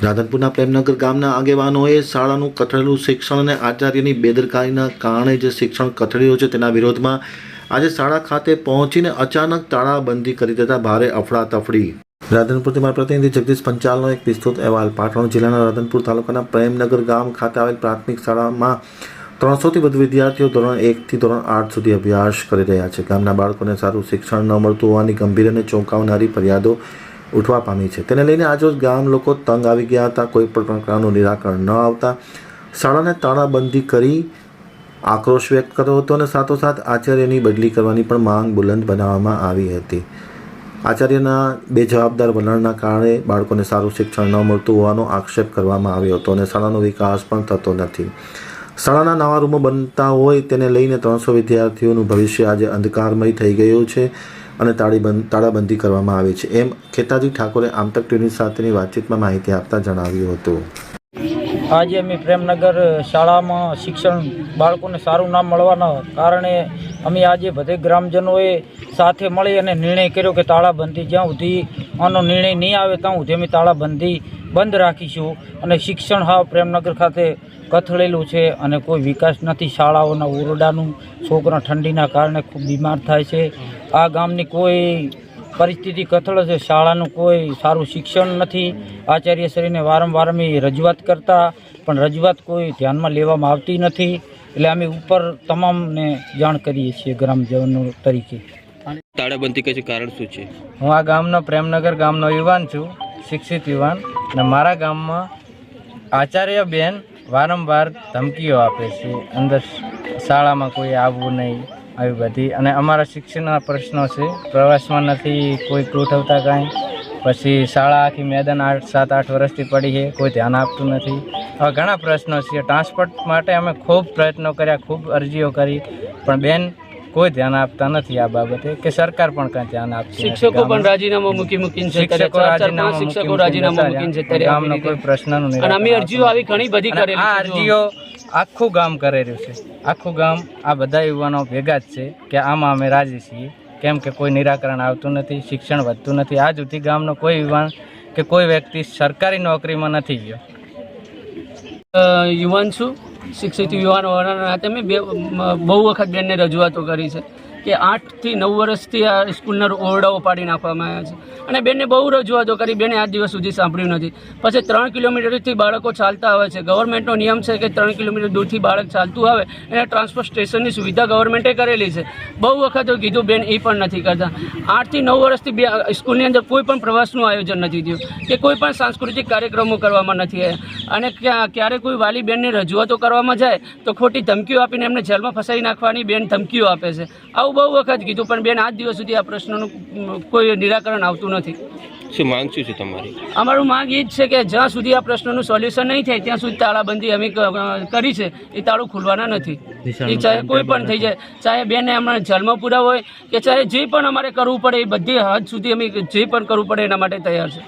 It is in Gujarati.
રાધનપુરના પ્રેમનગર ગામના આગેવાનોએ શાળાનું કથળેલું શિક્ષણ અને આચાર્યની બેદરકારીના કારણે જે શિક્ષણ કથળ્યું છે તેના વિરોધમાં આજે શાળા ખાતે પહોંચીને અચાનક તાળાબંધી કરી દેતા ભારે અફડાતફડી। રાધનપુરથી મારા પ્રતિનિધિ જગદીશ પંચાલનો એક વિસ્તૃત અહેવાલ। પાટણ જિલ્લાના રાધનપુર તાલુકાના પ્રેમનગર ગામ ખાતે આવેલ પ્રાથમિક શાળામાં 300થી વધુ વિદ્યાર્થીઓ ધોરણ 1 થી ધોરણ 8 સુધી અભ્યાસ કરી રહ્યા છે। ગામના બાળકોને સારું શિક્ષણ ન મળતું હોવાની ગંભીર અને ચોંકાવનારી ફરિયાદો ઉઠવા પામી છે। તેને લઈને આજરોજ ગામ લોકો તંગ આવી ગયા હતા। કોઈ પણ પ્રકારનું નિરાકરણ ન આવતા શાળાને તાળાબંધી કરી આક્રોશ વ્યક્ત કર્યો હતો અને સાથોસાથ આચાર્યની બદલી કરવાની પણ માંગ બુલંદ બનાવવામાં આવી હતી। આચાર્યના બેજવાબદાર વલણના કારણે બાળકોને સારું શિક્ષણ ન મળતું હોવાનો આક્ષેપ કરવામાં આવ્યો હતો અને શાળાનો વિકાસ પણ થતો નથી। શાળાના નવા રૂમો બનતા હોય તેને લઈને 300 વિદ્યાર્થીઓનું ભવિષ્ય આજે અંધકારમય થઈ ગયું છે અને તાળાબંધી કરવામાં આવી છે, એમ ખેતાજી ઠાકોરે આમતક ટીવી સાથેની વાતચીતમાં માહિતી આપતા જણાવ્યું હતું। આજે અમે પ્રેમનગર શાળામાં શિક્ષણ બાળકોને સારું ના મળવાના કારણે અમે આજે બધે ગ્રામજનોએ સાથે મળી અને નિર્ણય કર્યો કે તાળાબંધી જ્યાં સુધી આનો નિર્ણય નહીં આવે ત્યાં સુધી અમે તાળાબંધી બંધ રાખીશું અને શિક્ષણ પ્રેમનગર ખાતે કથળેલું છે અને કોઈ વિકાસ નથી। શાળાઓના ઓરડાનું છોકરા ઠંડીના કારણે ખૂબ બીમાર થાય છે। આ ગામની કોઈ પરિસ્થિતિ કથળ છે, શાળાનું કોઈ સારું શિક્ષણ નથી। આચાર્યશ્રીને વારંવાર અમે રજૂઆત કરતા પણ રજૂઆત કોઈ ધ્યાનમાં લેવામાં આવતી નથી, એટલે અમે ઉપર તમામને જાણ કરીએ છીએ ગ્રામજનો તરીકે। તાળાબંધી કે કારણ શું છે? હું આ ગામનો પ્રેમનગર ગામનો યુવાન છું, શિક્ષિત યુવાન, અને મારા ગામમાં આચાર્ય બેન વારંવાર ધમકીઓ આપે છે, અંદર શાળામાં કોઈ આવવું નહીં, આવી બધી, અને અમારા શિક્ષણના પ્રશ્નો છે। પ્રવાસમાં નથી કોઈ ગોઠવતા કાંઈ, પછી શાળા આખી મેદાન 7-8 વર્ષથી પડી છે, કોઈ ધ્યાન આપતું નથી। આવા ઘણા પ્રશ્નો છે। ટ્રાન્સપોર્ટ માટે અમે ખૂબ પ્રયત્નો કર્યા, ખૂબ અરજીઓ કરી, પણ બેન કોઈ ધ્યાન આપતા નથી આ બાબતે, કે સરકાર પણ કાંઈ ધ્યાન આપતી નથી। શિક્ષકો પણ રાજીનામું મૂકીને છે, ગામનો કોઈ પ્રશ્નનું નિરાકરણ, અમે અરજીઓ આવી ઘણી બધી કરેલી, આ અરજીઓ આખું ગામ કરેલું છે। આખું ગામ આ બધા યુવાનો ભેગા જ છે કે આમાં અમે રાજી છીએ, કેમ કે કોઈ નિરાકરણ આવતું નથી, શિક્ષણ વધતું નથી। આજ સુધી ગામનો કોઈ યુવાન કે કોઈ વ્યક્તિ સરકારી નોકરીમાં નથી ગયો। યુવાન છું, શિક્ષિત યુવાન હોવાના નાતે મેં બહુ વખત બેનને રજૂઆતો કરી છે કે 8 થી 9 વર્ષથી આ સ્કૂલના ઓરડાઓ પાડી નાખવામાં આવ્યા છે, અને બેનને બહુ રજૂઆતો કરી, બેને આજ દિવસ સુધી સાંભળ્યું નથી। પછી 3 કિલોમીટરથી બાળકો ચાલતા આવે છે, ગવર્મેન્ટનો નિયમ છે કે 3 કિલોમીટર દૂરથી બાળક ચાલતું આવે એને ટ્રાન્સપોર્ટ સ્ટેશનની સુવિધા ગવર્મેન્ટે કરેલી છે। બહુ વખત કીધું, બેન એ પણ નથી કરતા। 8 થી 9 વર્ષથી સ્કૂલની અંદર કોઈ પણ પ્રવાસનું આયોજન નથી થયું કે કોઈ પણ સાંસ્કૃતિક કાર્યક્રમો કરવામાં નથી આવ્યા, અને ક્યારે કોઈ વાલી બેનને રજૂઆતો કરવામાં જાય તો ખોટી ધમકીઓ આપીને એમને જેલમાં ફસાઈ નાખવાની બેન ધમકીઓ આપે છે। આવું બહુ વખત કીધું, પણ બેન આજ દિવસ સુધી આ પ્રશ્નનું કોઈ નિરાકરણ આવતું નથી। શું માંગ શું છે તમારી? અમારું માંગ એ જ છે કે જ્યાં સુધી આ પ્રશ્નનું સોલ્યુશન નહીં થાય ત્યાં સુધી તાળાબંધી અમે કરી છે, એ તાળું ખુલવાના નથી। એ ચાહે કોઈ પણ થઈ જાય, ચાહે બેને અમારે જેલમાં પૂરા હોય કે ચાહે જે પણ અમારે કરવું પડે, એ બધી હદ સુધી અમે જે પણ કરવું પડે એના માટે તૈયાર છે।